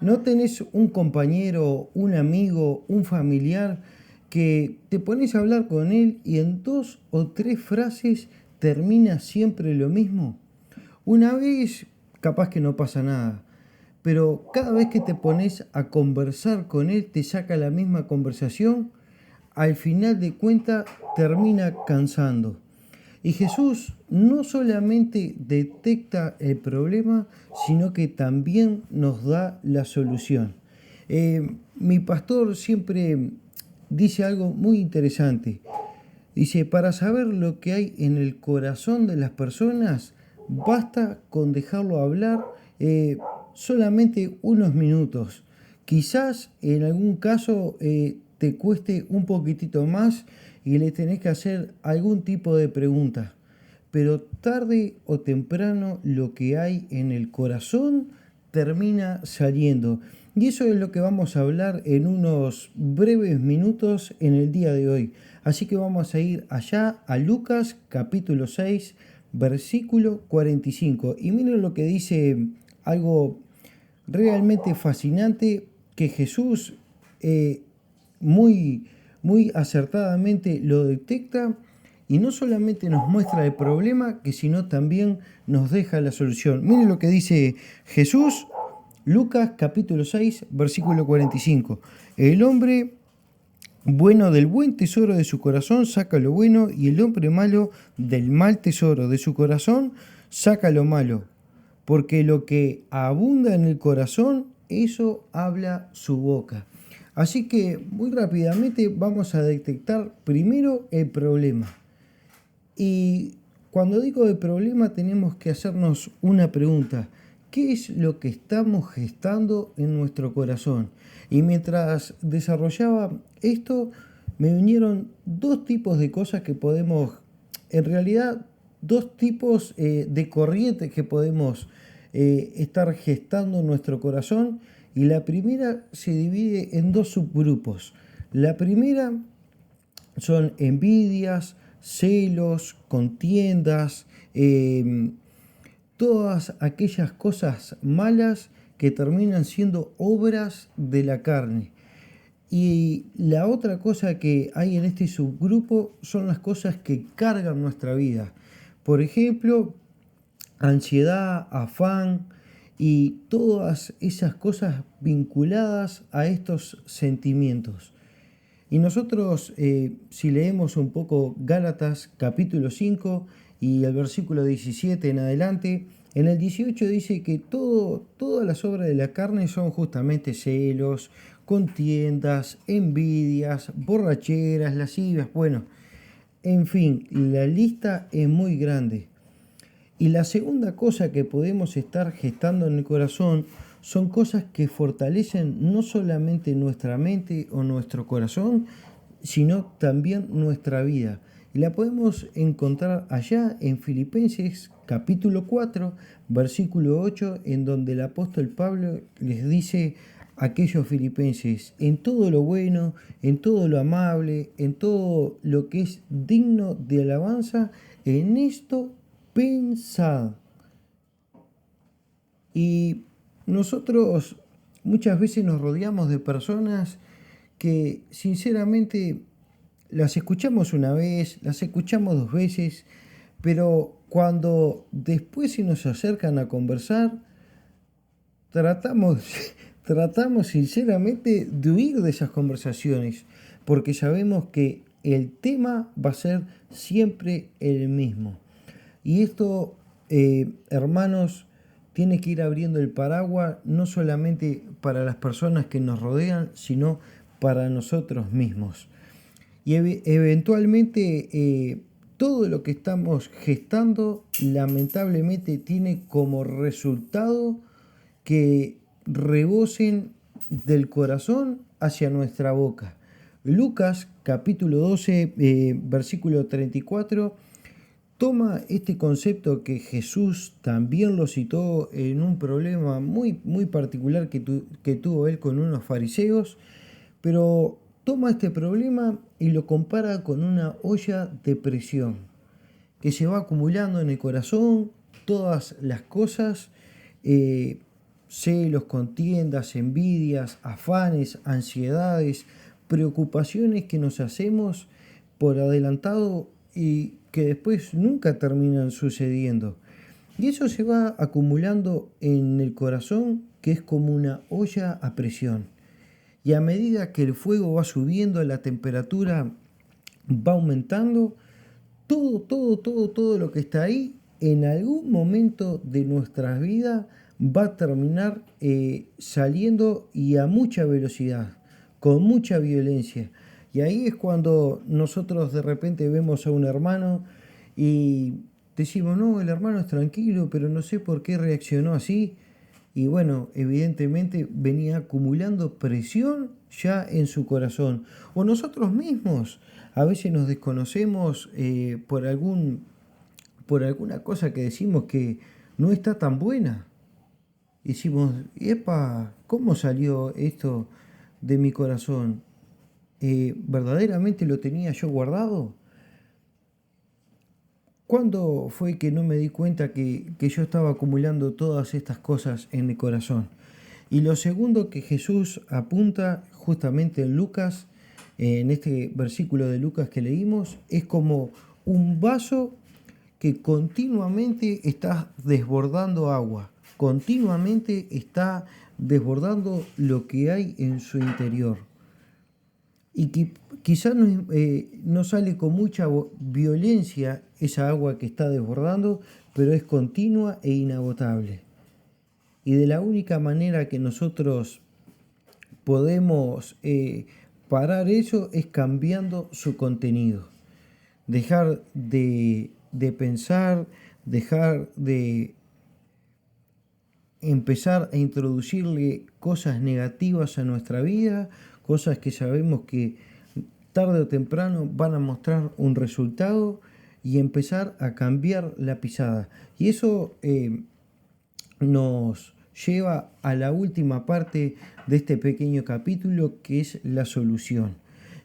¿No tenés un compañero, un amigo, un familiar que te pones a hablar con él y en dos o tres frases termina siempre lo mismo? Una vez capaz que no pasa nada, pero cada vez que te pones a conversar con él, te saca la misma conversación, al final de cuentas termina cansando. Y Jesús no solamente detecta el problema, sino que también nos da la solución. Mi pastor siempre dice algo muy interesante. Dice, para saber lo que hay en el corazón de las personas, basta con dejarlo hablar solamente unos minutos. Quizás en algún caso te cueste un poquitito más y le tenés que hacer algún tipo de pregunta. Pero tarde o temprano lo que hay en el corazón termina saliendo. Y eso es lo que vamos a hablar en unos breves minutos en el día de hoy. Así que vamos a ir allá a Lucas capítulo 6, versículo 45. Y miren lo que dice algo realmente fascinante que Jesús eh, muy, muy acertadamente lo detecta y no solamente nos muestra el problema, que sino también nos deja la solución. Miren lo que dice Jesús, Lucas capítulo 6, versículo 45. El hombre bueno del buen tesoro de su corazón saca lo bueno y el hombre malo del mal tesoro de su corazón saca lo malo. Porque lo que abunda en el corazón, eso habla su boca. Así que muy rápidamente vamos a detectar primero el problema. Y cuando digo de problema tenemos que hacernos una pregunta. ¿Qué es lo que estamos gestando en nuestro corazón? Y mientras desarrollaba esto, me vinieron dos tipos de cosas que podemos, en realidad, dos tipos de corrientes que podemos estar gestando en nuestro corazón. Y la primera se divide en dos subgrupos. La primera son envidias, celos, contiendas, todas aquellas cosas malas que terminan siendo obras de la carne. Y la otra cosa que hay en este subgrupo son las cosas que cargan nuestra vida. Por ejemplo, ansiedad, afán y todas esas cosas vinculadas a estos sentimientos. Y nosotros, si leemos un poco Gálatas capítulo 5 y el versículo 17 en adelante, en el 18 dice que todas las obras de la carne son justamente celos, contiendas, envidias, borracheras, lascivias, bueno, en fin, la lista es muy grande. Y la segunda cosa que podemos estar gestando en el corazón son cosas que fortalecen no solamente nuestra mente o nuestro corazón, sino también nuestra vida. Y la podemos encontrar allá en Filipenses capítulo 4, versículo 8, en donde el apóstol Pablo les dice a aquellos filipenses, en todo lo bueno, en todo lo amable, en todo lo que es digno de alabanza, en esto pensad. Y nosotros muchas veces nos rodeamos de personas que sinceramente las escuchamos una vez, las escuchamos dos veces, pero cuando después se nos acercan a conversar, tratamos, tratamos sinceramente de huir de esas conversaciones, porque sabemos que el tema va a ser siempre el mismo. Y esto, hermanos, tiene que ir abriendo el paraguas no solamente para las personas que nos rodean, sino para nosotros mismos. Y eventualmente todo lo que estamos gestando lamentablemente tiene como resultado que rebosen del corazón hacia nuestra boca. Lucas capítulo 12, versículo 34 toma este concepto que Jesús también lo citó en un problema muy, muy particular que tuvo él con unos fariseos, pero toma este problema y lo compara con una olla de presión que se va acumulando en el corazón, todas las cosas, celos, contiendas, envidias, afanes, ansiedades, preocupaciones que nos hacemos por adelantado y que después nunca terminan sucediendo. Y eso se va acumulando en el corazón, que es como una olla a presión. Y a medida que el fuego va subiendo, la temperatura va aumentando, todo lo que está ahí, en algún momento de nuestras vidas va a terminar saliendo y a mucha velocidad, con mucha violencia. Y ahí es cuando nosotros de repente vemos a un hermano y decimos, no, el hermano es tranquilo, pero no sé por qué reaccionó así. Y bueno, evidentemente venía acumulando presión ya en su corazón. O nosotros mismos a veces nos desconocemos por alguna cosa que decimos que no está tan buena. Y decimos, epa, ¿cómo salió esto de mi corazón? ¿Verdaderamente lo tenía yo guardado? ¿Cuándo fue que no me di cuenta que yo estaba acumulando todas estas cosas en mi corazón? Y lo segundo que Jesús apunta justamente en Lucas, en este versículo de Lucas que leímos, es como un vaso que continuamente está desbordando agua, continuamente está desbordando lo que hay en su interior. Y que quizás no sale con mucha violencia esa agua que está desbordando, pero es continua e inagotable. Y de la única manera que nosotros podemos parar eso es cambiando su contenido. Dejar de pensar, dejar de empezar a introducirle cosas negativas a nuestra vida, cosas que sabemos que tarde o temprano van a mostrar un resultado y empezar a cambiar la pisada. Y eso nos lleva a la última parte de este pequeño capítulo, que es la solución.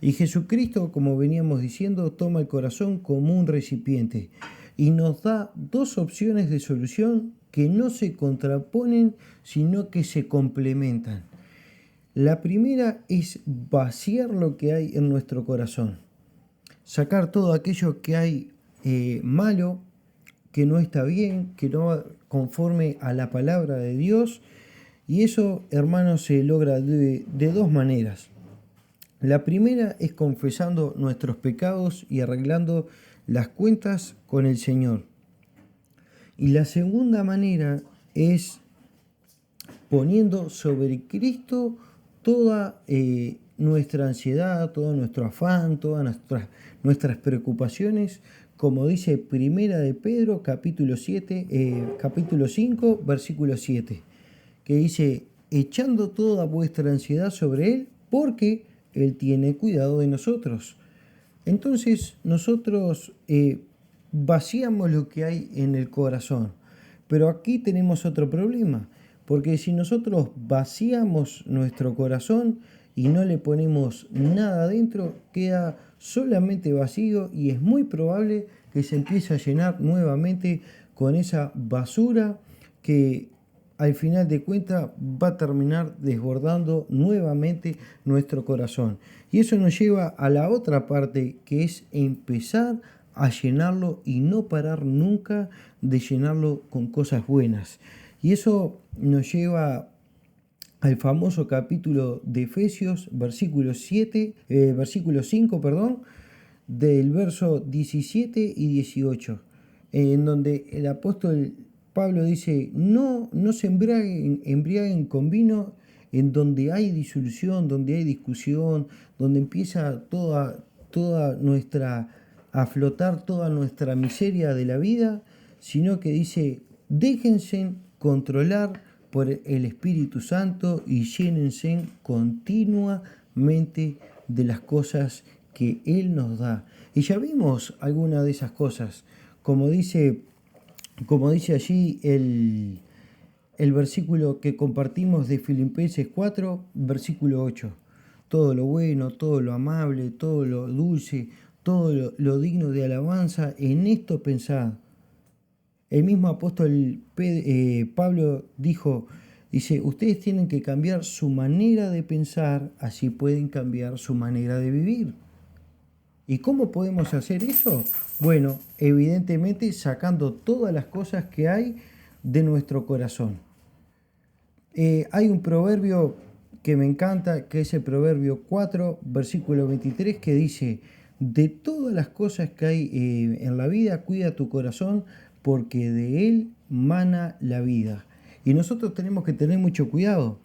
Y Jesucristo, como veníamos diciendo, toma el corazón como un recipiente y nos da dos opciones de solución que no se contraponen, sino que se complementan. La primera es vaciar lo que hay en nuestro corazón, sacar todo aquello que hay malo, que no está bien, que no va conforme a la palabra de Dios. Y eso, hermanos, se logra de dos maneras. La primera es confesando nuestros pecados y arreglando las cuentas con el Señor. Y la segunda manera es poniendo sobre Cristo toda nuestra ansiedad, todo nuestro afán, todas nuestras preocupaciones, como dice Primera de Pedro, capítulo 5, versículo 7, que dice, echando toda vuestra ansiedad sobre Él, porque Él tiene cuidado de nosotros. Entonces nosotros vaciamos lo que hay en el corazón. Pero aquí tenemos otro problema, porque si nosotros vaciamos nuestro corazón y no le ponemos nada adentro, queda solamente vacío y es muy probable que se empiece a llenar nuevamente con esa basura que al final de cuentas va a terminar desbordando nuevamente nuestro corazón. Y eso nos lleva a la otra parte, que es empezar a llenarlo y no parar nunca de llenarlo con cosas buenas. Y eso nos lleva al famoso capítulo de Efesios, versículo 5, perdón, del verso 17 y 18, en donde el apóstol Pablo dice, no se embriaguen con vino, en donde hay disolución, donde hay discusión, donde empieza a flotar toda nuestra miseria de la vida, sino que dice, déjense controlar por el Espíritu Santo y llénense continuamente de las cosas que Él nos da. Y ya vimos alguna de esas cosas, como dice allí el versículo que compartimos de Filipenses 4, versículo 8. Todo lo bueno, todo lo amable, todo lo dulce, todo lo digno de alabanza, en esto pensad. El mismo apóstol Pablo dijo, Dice, ustedes tienen que cambiar su manera de pensar, así pueden cambiar su manera de vivir. ¿Y cómo podemos hacer eso? Bueno, evidentemente sacando todas las cosas que hay de nuestro corazón. Hay un proverbio que me encanta, que es el proverbio 4, versículo 23, que dice, de todas las cosas que hay en la vida, cuida tu corazón, porque de él mana la vida. Y nosotros tenemos que tener mucho cuidado.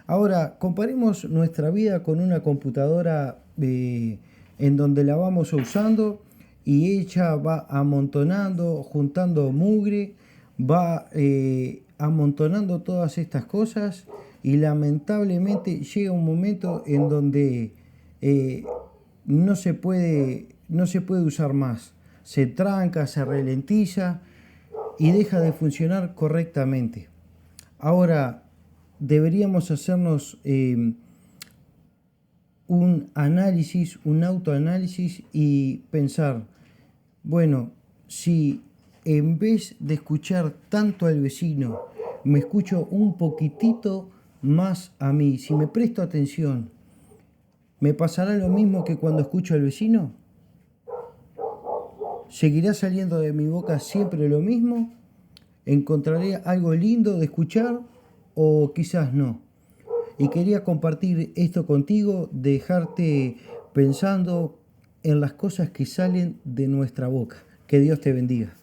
Ahora, comparemos nuestra vida con una computadora en donde la vamos usando y ella va amontonando, juntando mugre, va amontonando todas estas cosas y lamentablemente llega un momento en donde no se puede usar más. Se tranca, se ralentiza y deja de funcionar correctamente. Ahora, deberíamos hacernos un análisis, un autoanálisis y pensar, bueno, si en vez de escuchar tanto al vecino, me escucho un poquitito más a mí, si me presto atención, ¿me pasará lo mismo que cuando escucho al vecino? ¿Seguirá saliendo de mi boca siempre lo mismo? ¿Encontraré algo lindo de escuchar o quizás no? Y quería compartir esto contigo, dejarte pensando en las cosas que salen de nuestra boca. Que Dios te bendiga.